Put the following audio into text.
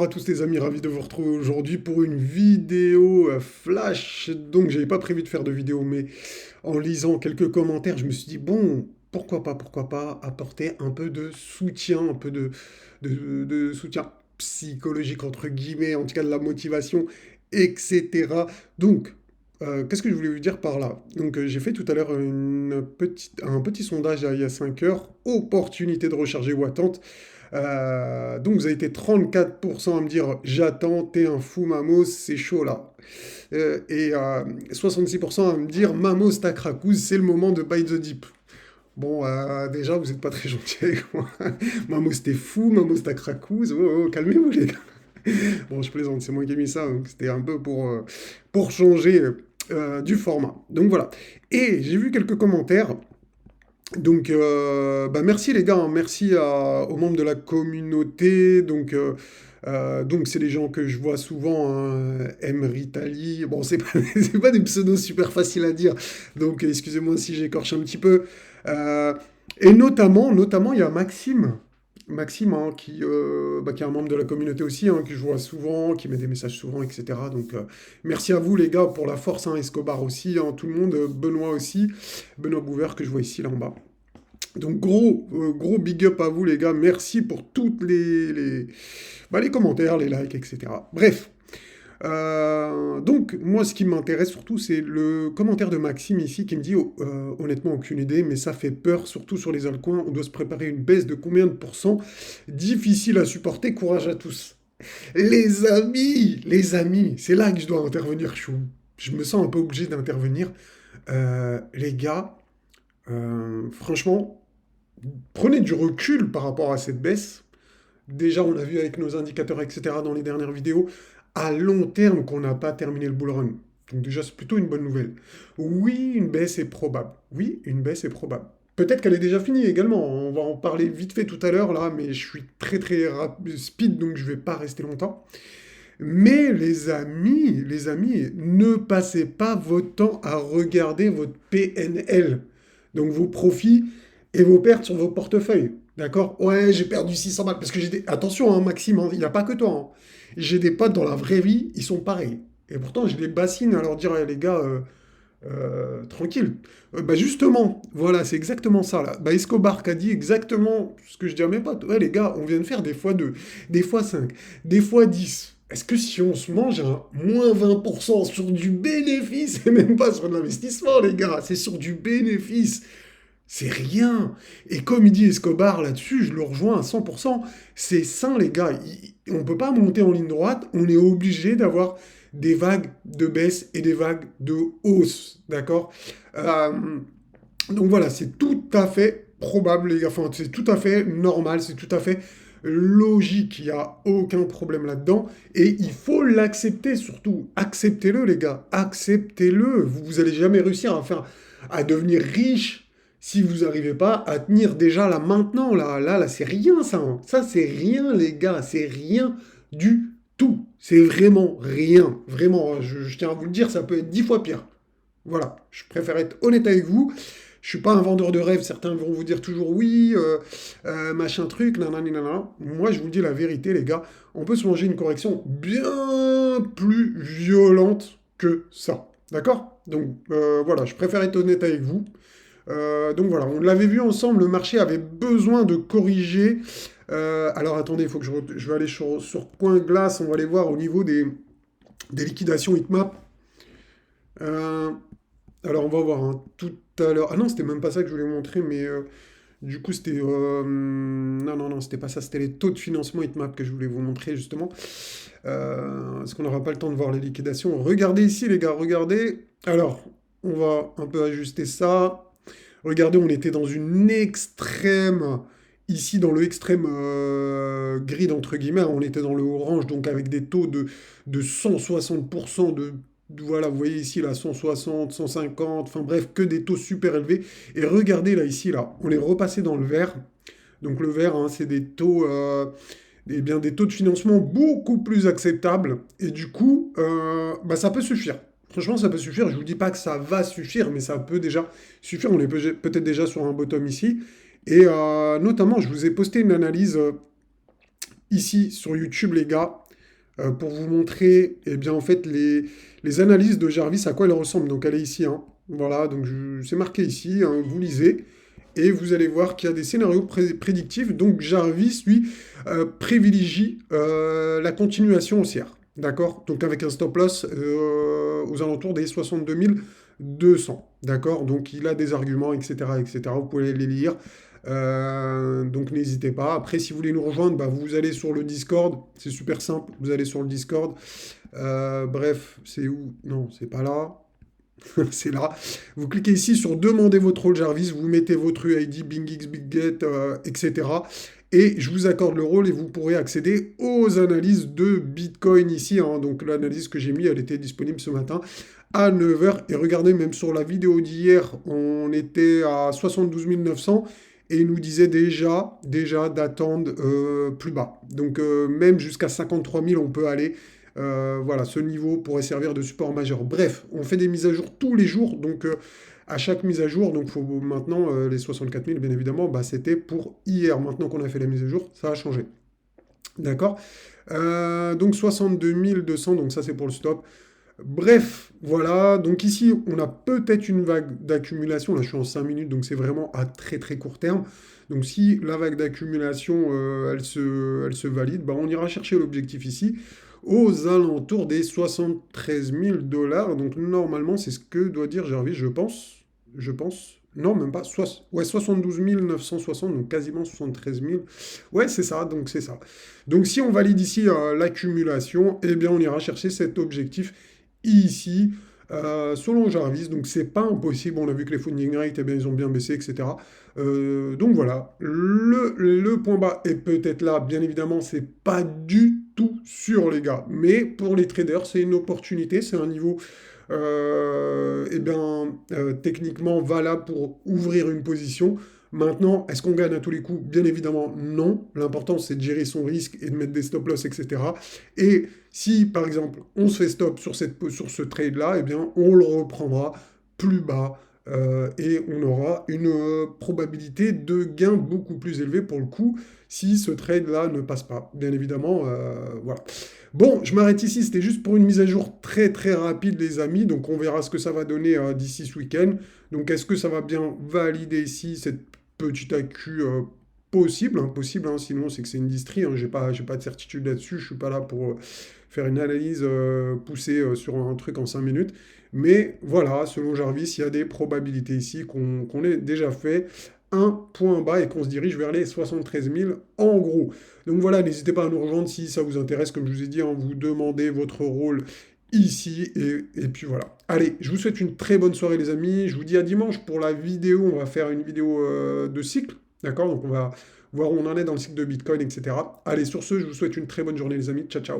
Bonjour à tous les amis, ravi de vous retrouver aujourd'hui pour une vidéo flash. Donc j'avais pas prévu de faire de vidéo, mais en lisant quelques commentaires, je me suis dit bon, pourquoi pas apporter un peu de soutien, un peu de soutien psychologique entre guillemets, en tout cas de la motivation, etc. Donc qu'est-ce que je voulais vous dire par là? Donc j'ai fait tout à l'heure un petit sondage il y a 5 heures, opportunité de recharger ou attente. Donc vous avez été 34% à me dire j'attends, t'es un fou Mamos, c'est chaud là. Et 66% à me dire Mamos ta cracouze, c'est le moment de bite the deep. Bon, déjà vous n'êtes pas très gentil avec moi. Mamos t'es fou, Mamos ta cracouze, oh, oh, calmez-vous les gars. Bon, je plaisante, c'est moi qui ai mis ça, donc c'était un peu pour changer du format. Donc voilà. Et j'ai vu quelques commentaires. Donc, bah merci les gars, hein, merci aux membres de la communauté. Donc c'est des gens que je vois souvent, hein, Emery Tali. Bon, c'est pas, c'est pas des pseudos super faciles à dire, donc excusez-moi si j'écorche un petit peu. Euh, et notamment, il y a Maxime, hein, qui est un membre de la communauté aussi, hein, que je vois souvent, qui met des messages souvent, etc. Donc, merci à vous les gars pour la force, hein, Escobar aussi, hein, tout le monde, Benoît aussi, Benoît Bouvert que je vois ici là en bas. Donc gros big up à vous les gars, merci pour toutes les commentaires, les likes, etc. Bref, donc moi ce qui m'intéresse surtout c'est le commentaire de Maxime ici qui me dit honnêtement aucune idée, mais ça fait peur, surtout sur les altcoins, on doit se préparer une baisse de combien de pourcents? Difficile à supporter, courage à tous. Les amis, c'est là que je dois intervenir, je me sens un peu obligé d'intervenir. Les gars, franchement, prenez du recul par rapport à cette baisse. Déjà, on a vu avec nos indicateurs, etc., dans les dernières vidéos, à long terme qu'on n'a pas terminé le bull run. Donc déjà, c'est plutôt une bonne nouvelle. Oui, une baisse est probable. Oui, une baisse est probable. Peut-être qu'elle est déjà finie également. On va en parler vite fait tout à l'heure, là, mais je suis très speed, donc je ne vais pas rester longtemps. Mais les amis, ne passez pas votre temps à regarder votre PNL. Donc vos profits et vos pertes sur vos portefeuilles. D'accord? Ouais, j'ai perdu 600 balles. Parce que j'ai des... Attention, hein, Maxime, hein, il n'y a pas que toi, hein. J'ai des potes dans la vraie vie, ils sont pareils. Et pourtant, j'ai des bassines à leur dire, eh, les gars, tranquille. Bah justement, voilà, c'est exactement ça, là. Bah Escobar qui a dit exactement ce que je dis à mes potes. Ouais, les gars, on vient de faire des fois 2, des fois 5, des fois 10. Est-ce que si on se mange un moins 20% sur du bénéfice, et même pas sur de l'investissement, les gars, c'est sur du bénéfice, c'est rien. Et comme il dit Escobar là-dessus, je le rejoins à 100%, c'est sain, les gars. On ne peut pas monter en ligne droite, on est obligé d'avoir des vagues de baisse et des vagues de hausse, d'accord? Euh, donc voilà, c'est tout à fait probable, les gars. Enfin, c'est tout à fait normal, c'est tout à fait logique. Il n'y a aucun problème là-dedans. Et il faut l'accepter surtout. Acceptez-le, les gars. Acceptez-le. Vous allez jamais réussir à devenir riche si vous n'arrivez pas à tenir déjà là maintenant. Là, c'est rien, ça, hein. Ça, c'est rien, les gars. C'est rien du tout. C'est vraiment rien. Vraiment, hein. Je tiens à vous le dire, ça peut être 10 fois pire. Voilà, je préfère être honnête avec vous. Je suis pas un vendeur de rêves. Certains vont vous dire toujours oui, machin truc, nanani nanana. Moi, je vous dis la vérité, les gars. On peut se manger une correction bien plus violente que ça. D'accord? Donc voilà, je préfère être honnête avec vous. Donc voilà, on l'avait vu ensemble, le marché avait besoin de corriger. Alors attendez, il faut que je vais aller sur Point Glace, on va aller voir au niveau des liquidations Hitmap. Euh, alors, on va voir, hein, tout à l'heure. Ah non, c'était même pas ça que je voulais vous montrer, mais du coup, c'était. Non, c'était pas ça. C'était les taux de financement Hitmap que je voulais vous montrer, justement. Parce qu'on n'aura pas le temps de voir les liquidations. Regardez ici, les gars, regardez. Alors, on va un peu ajuster ça. Regardez, on était dans une extrême. Ici, dans le extrême grid, entre guillemets, on était dans le orange, donc avec des taux de 160% voilà, vous voyez ici, là, 160, 150, enfin bref, que des taux super élevés. Et regardez, là, ici, là, on est repassé dans le vert. Donc le vert, hein, c'est des taux, eh bien, des taux de financement beaucoup plus acceptables. Et du coup, bah, ça peut suffire. Franchement, ça peut suffire. Je ne vous dis pas que ça va suffire, mais ça peut déjà suffire. On est peut-être déjà sur un bottom ici. Et notamment, je vous ai posté une analyse ici sur YouTube, les gars. pour vous montrer, eh bien, en fait, les analyses de Jarvis, à quoi elles ressemblent. Donc, elle est ici, hein. Voilà, donc c'est marqué ici, hein, vous lisez, et vous allez voir qu'il y a des scénarios prédictifs. Donc, Jarvis, lui, privilégie la continuation haussière. D'accord? Donc, avec un stop loss aux alentours des 62 200. D'accord? Donc, il a des arguments, etc., etc. Vous pouvez les lire. Donc n'hésitez pas. Après, si vous voulez nous rejoindre, bah, vous allez sur le Discord. C'est super simple. Vous allez sur le Discord. Bref, c'est où? Non, c'est pas là. C'est là. Vous cliquez ici sur Demander votre rôle Jarvis. Vous mettez votre UID, BingX, BigGet, etc. Et je vous accorde le rôle et vous pourrez accéder aux analyses de Bitcoin ici, hein. Donc l'analyse que j'ai mis, elle était disponible ce matin à 9 heures. Et regardez, même sur la vidéo d'hier, on était à 72 900 et il nous disait déjà d'attendre plus bas. Donc même jusqu'à 53 000, on peut aller. Voilà, ce niveau pourrait servir de support majeur. Bref, on fait des mises à jour tous les jours, donc à chaque mise à jour, donc faut maintenant les 64 000, bien évidemment, bah, c'était pour hier. Maintenant qu'on a fait la mise à jour, ça a changé. D'accord. Donc 62 200, donc ça c'est pour le stop. Bref, voilà. Donc ici, on a peut-être une vague d'accumulation. Là, je suis en 5 minutes, donc c'est vraiment à très très court terme. Donc si la vague d'accumulation, elle se valide, bah, on ira chercher l'objectif ici aux alentours des 73 000 dollars. Donc normalement, c'est ce que doit dire Jarvis, je pense. Je pense. Non, même pas. Ouais, 72 960, donc quasiment 73 000. Ouais, c'est ça, donc c'est ça. Donc si on valide ici l'accumulation, eh bien on ira chercher cet objectif ici, selon Jarvis. Donc c'est pas impossible. On a vu que les funding rates, eh bien, ils ont bien baissé, etc. Donc voilà, le point bas est peut-être là. Bien évidemment, c'est pas du tout sûr, les gars. Mais pour les traders, c'est une opportunité, c'est un niveau techniquement valable pour ouvrir une position. Maintenant, est-ce qu'on gagne à tous les coups? Bien évidemment, non. L'important, c'est de gérer son risque et de mettre des stop-loss, etc. Et si, par exemple, on se fait stop sur ce trade-là, eh bien, on le reprendra plus bas et on aura une probabilité de gain beaucoup plus élevée pour le coup si ce trade-là ne passe pas. Bien évidemment, voilà. Bon, je m'arrête ici, c'était juste pour une mise à jour très très rapide les amis, donc on verra ce que ça va donner d'ici ce week-end. Donc est-ce que ça va bien valider ici cette petite accu possible, impossible, hein, sinon c'est que c'est une distrie, hein, j'ai pas de certitude là-dessus, je suis pas là pour faire une analyse poussée sur un truc en 5 minutes. Mais voilà, selon Jarvis, il y a des probabilités ici qu'on ait déjà fait un point bas et qu'on se dirige vers les 73 000 en gros. Donc voilà, n'hésitez pas à nous rejoindre si ça vous intéresse, comme je vous ai dit, hein, vous demandez votre rôle ici, et puis voilà. Allez, je vous souhaite une très bonne soirée les amis, je vous dis à dimanche pour la vidéo, on va faire une vidéo de cycle, d'accord? Donc on va voir où on en est dans le cycle de Bitcoin, etc. Allez, sur ce, je vous souhaite une très bonne journée les amis, ciao ciao.